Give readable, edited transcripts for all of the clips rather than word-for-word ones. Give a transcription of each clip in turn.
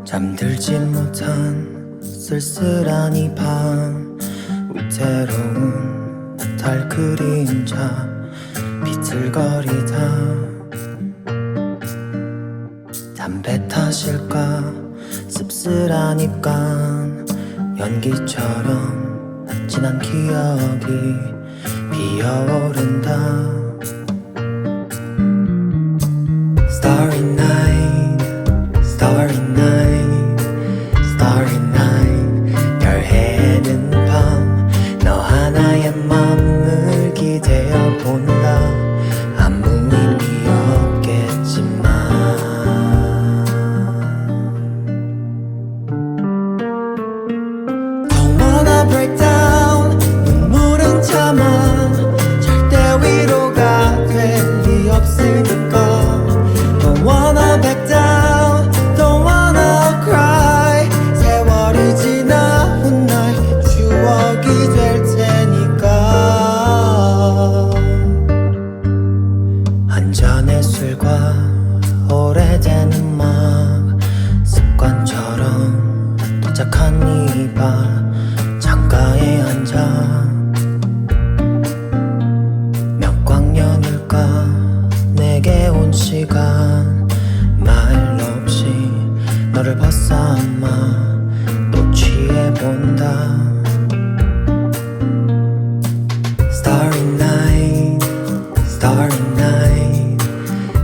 잠들지 못한 쓸쓸한 이 밤, 위태로운 달 그림자 비틀거리다. 담배 탓일까 씁쓸한 입간, 연기처럼 진한 기억이 피어오른다. Starry night, starry night, starry night. 별 해는 밤, 너 하나의 맘을 기대어 본다. 아무 의미 없겠지만 Don't wanna break down, 눈물은 참아. 절대 위로가 될 리 없으니까. Don't wanna back down, don't wanna cry. 세월이 지나 훗날 추억이 될 테니까. 한 잔의 술과 오래된 음악, 습관처럼 도착한 이 bar 창가에 앉아. 몇 광년일까 내게 온 시간, 말 없이 너를 벗삼아 또 취해본다. Starry night, starry night,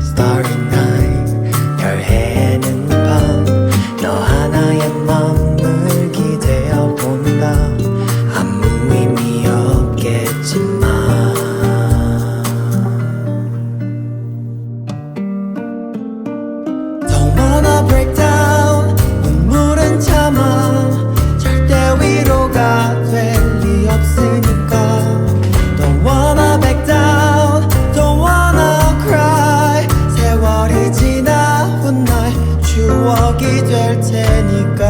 starry night. 별 해는 밤, 너 하나의 맘을 기대어 본다. 아무 의미 없겠지만 Don't wanna break down, 눈물은 참아. 절대 위로가 될 리 없으니까. Don't wanna back down, don't wanna cry. 세월이 지나 훗날 추억이 될 테니까.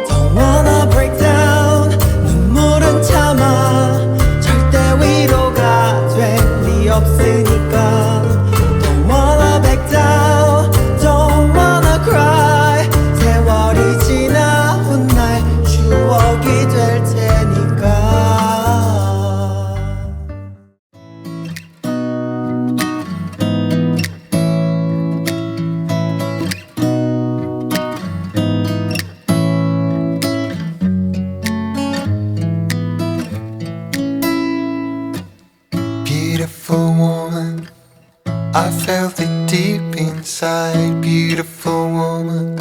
Don't wanna break down, 눈물은 참아. 절대 위로가 될 리 없으니까. Don't wanna back down, don't wanna cry. 세월이 지나 훗날 추억이 될 테니까. Beautiful woman, I felt it deep inside. Beautiful woman,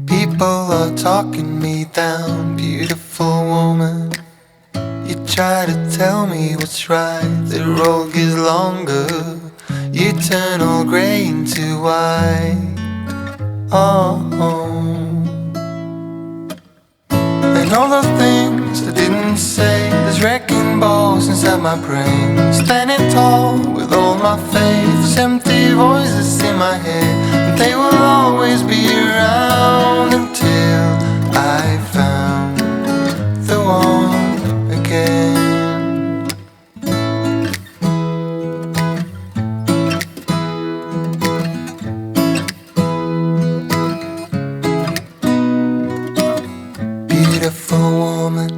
people are talking me down. Beautiful woman, you try to tell me what's right. The road gets longer, you turn all grey into white. Oh, and all the things I didn't say, there's wrecking balls inside my brain. Standing tall with all my faith, there's empty voices in my head, and they will always be around until I found the one again. Beautiful woman,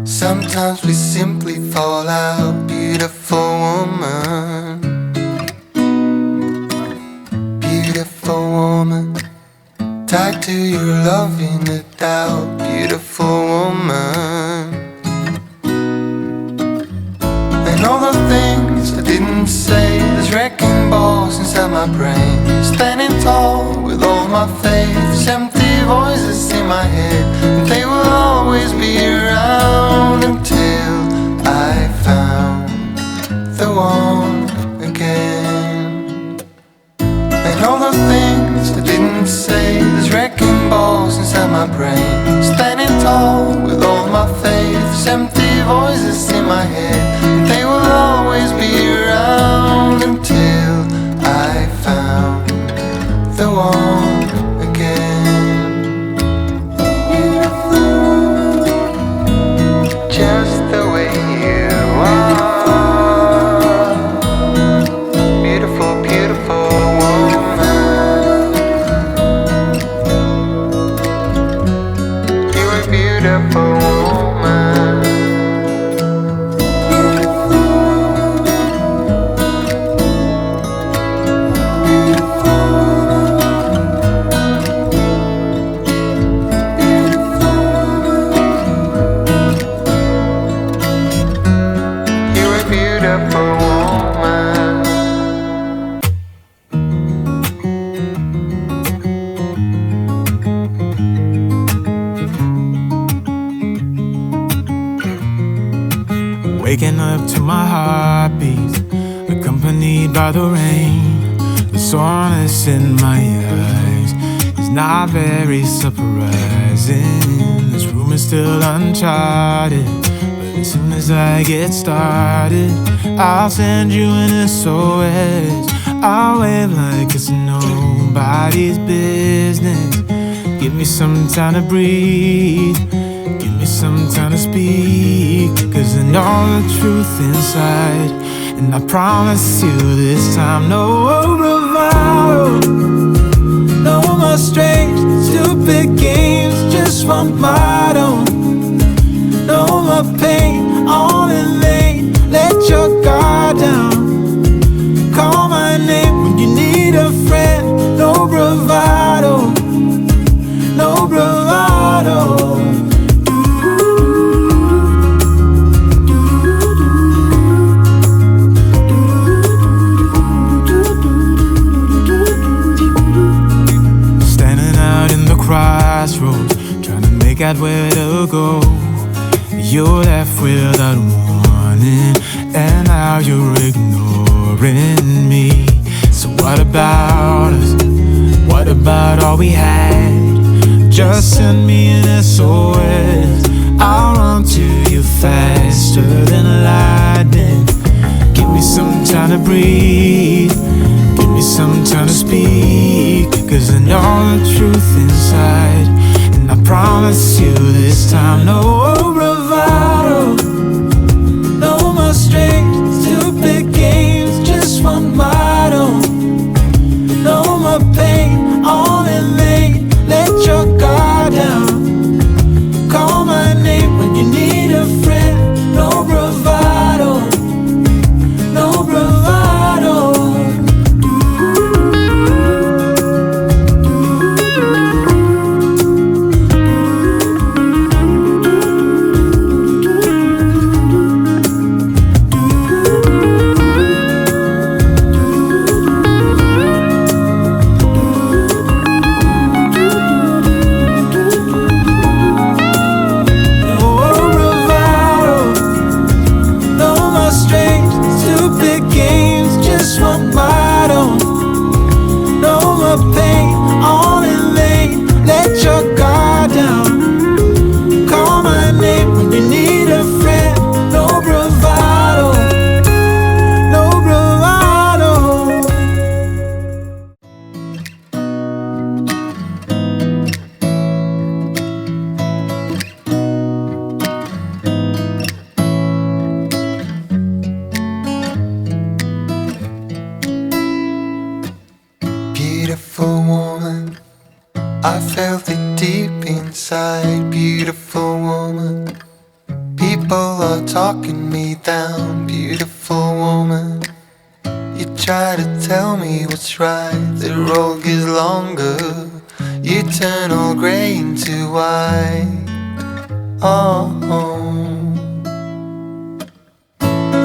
sometimes we simply fall out. Beautiful woman, beautiful woman, tied to your love in a doubt. Beautiful woman, and all the things I didn't say, there's wrecking balls inside my brain. Standing tall with all my faith, there's empty voices in my head, and they will always be around until I found the one again. And all the things I didn't say, there's wrecking balls inside my brain. Standing tall with all my faith, there's empty voices in my head, and they will always be around until I found the one again. Just the way you are, beautiful, beautiful woman. You're a beautiful woman. You're a beautiful woman. Waking up to my heartbeats, accompanied by the rain. The soreness in my eyes is not very surprising. This room is still uncharted, but as soon as I get started, I'll send you an SOS. I'll wave like it's nobody's business. Give me some time to breathe, give me some time to speak, 'cause I know the truth inside. And I promise you this time, no bravado, no more strange, stupid games, just one motto. No more pain, all in vain, let your guard down. Call my name when you need a friend, no bravado, no bravado. Crossroads, trying to make out where to go. You're left without warning, and now you're ignoring me. So what about us? What about all we had? Just send me an SOS. I'll run to you faster than lightning. Give me some time to breathe, give me some time to speak, 'cause I know the truth inside. And I promise you this time, no bravado, no more strange, stupid games, just one motto. No more pain, all in vain, let your guard down. Call my name when you need a friend, no bravado, no bravado. Beautiful woman, I felt it deep inside. Beautiful woman, people are talking me down. Beautiful woman, you try to tell me what's right. The road gets longer, you turn all grey into white. Oh,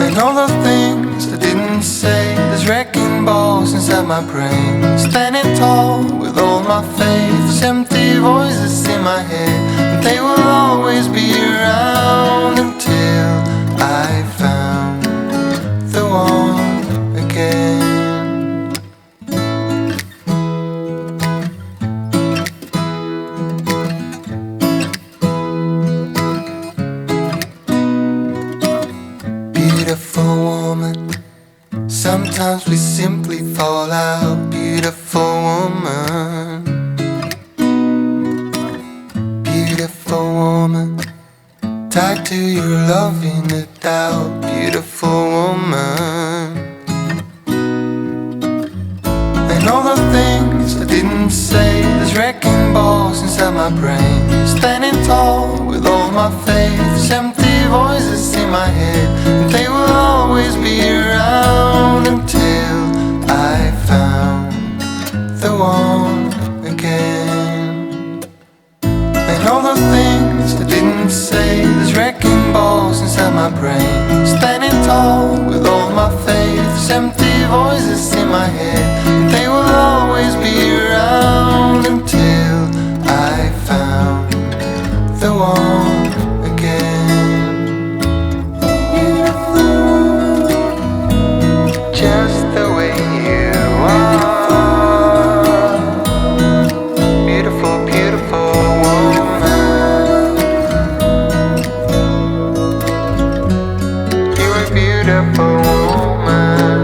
and all the things I didn't say, there's wrecking balls inside my brain. Standing tall with all my faith, there's empty voices in my head, and they will always be around until I found the one again. Beautiful woman, sometimes we simply fall out. Beautiful woman, beautiful woman, tied to your love in a doubt. Beautiful woman, and all the things I didn't say, there's wrecking balls inside my brain. Standing tall with all my faith, there's empty voices in my head, and they will always be around until I found the one again. And all the things I didn't say, there's wrecking balls inside my brain. Standing tall with all my faith, there's empty voices in my head, and they will always be around until I found the one again. Just the way you are. Beautiful, beautiful woman. You're a beautiful woman.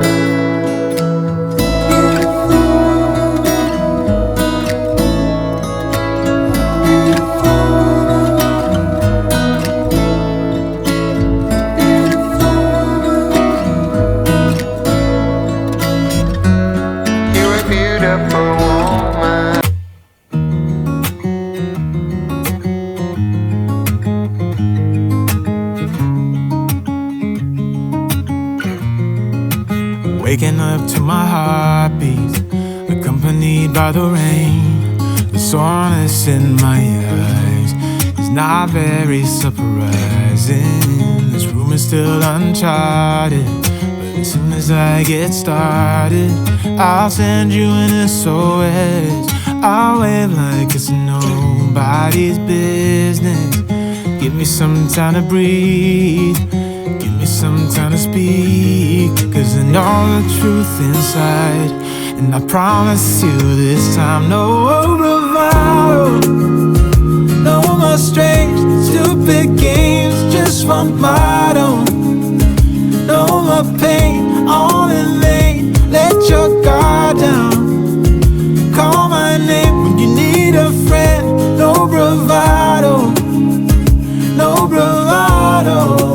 You're a beautiful woman. Waking up to my heartbeat, accompanied by the rain. The soreness in my eyes is not very surprising. This room is still uncharted, but as soon as I get started, I'll send you an SOS. I'll wave like it's nobody's business. Give me some time to breathe, give me some time to speak, 'cause I know the truth inside, and I promise you this time, no bravado, no more strange, stupid games, just one motto. No more pain, all in vain, let your guard down. Call my name when you need a friend, no bravado, no bravado.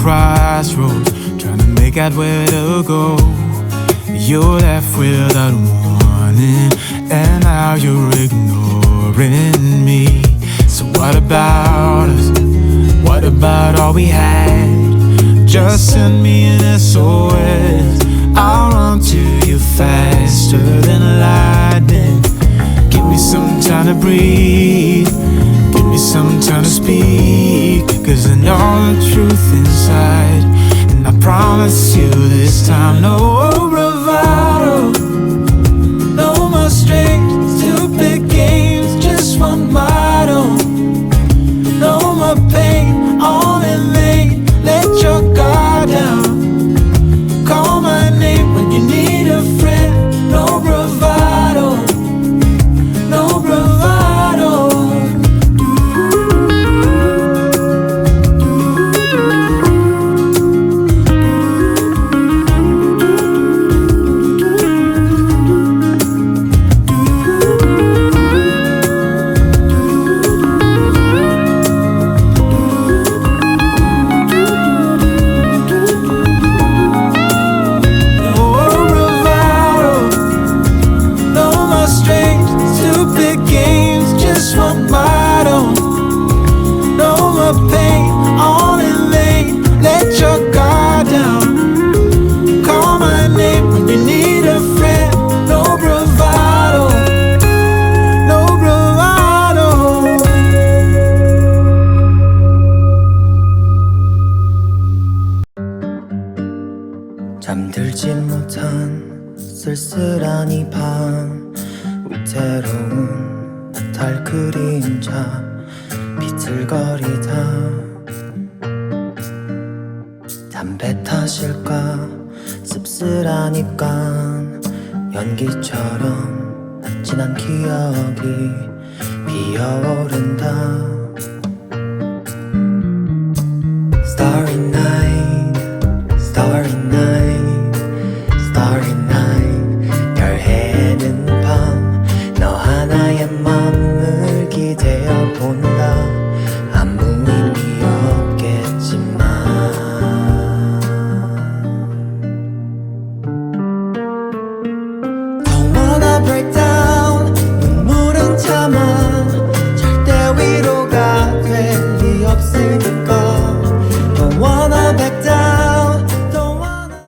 Crossroads, trying to make out where to go. You're left without warning, and now you're ignoring me. So what about us? What about all we had? Just send me an SOS. I'll run to you faster than lightning. Give me some time to breathe, give me some time to speak, 'cause I know the truth inside, and I promise you this time, no bravado, no more strange, stupid games, just one motto. No more pain, all in vain, let your guard down. Call my name when you need a friend, no bravado, no bravado. 잠들진 못한 쓸쓸한 이 밤, 위태로운 달 그림자 비틀거리다. 담배 탓일까 씁쓸하니까 연기처럼 진한 기억이 피어오른다